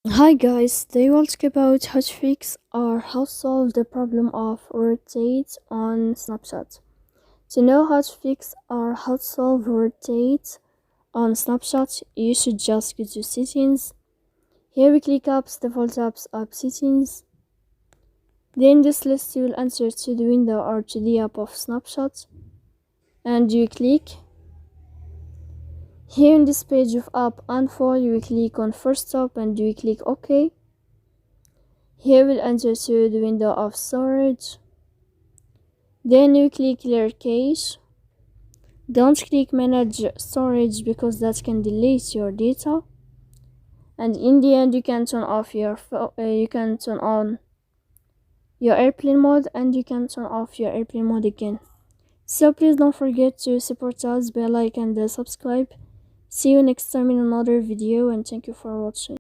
Hi guys, today we'll talk about how to fix or how to solve the problem of rotate on Snapchat. To know how to fix or how to solve rotate on Snapchat, you should just go to settings. Here we click apps, default apps, app settings. Then this list will enter to the window or to the app of Snapchat, and you click. Here in this page of app info, you will click on first stop and you click OK. Here we'll enter to the window of storage. Then you click clear cache. Don't click manage storage because that can delete your data. And in the end, you can turn off your you can turn on your airplane mode and you can turn off your airplane mode again. So please don't forget to support us by like and subscribe. See you next time in another video, and thank you for watching.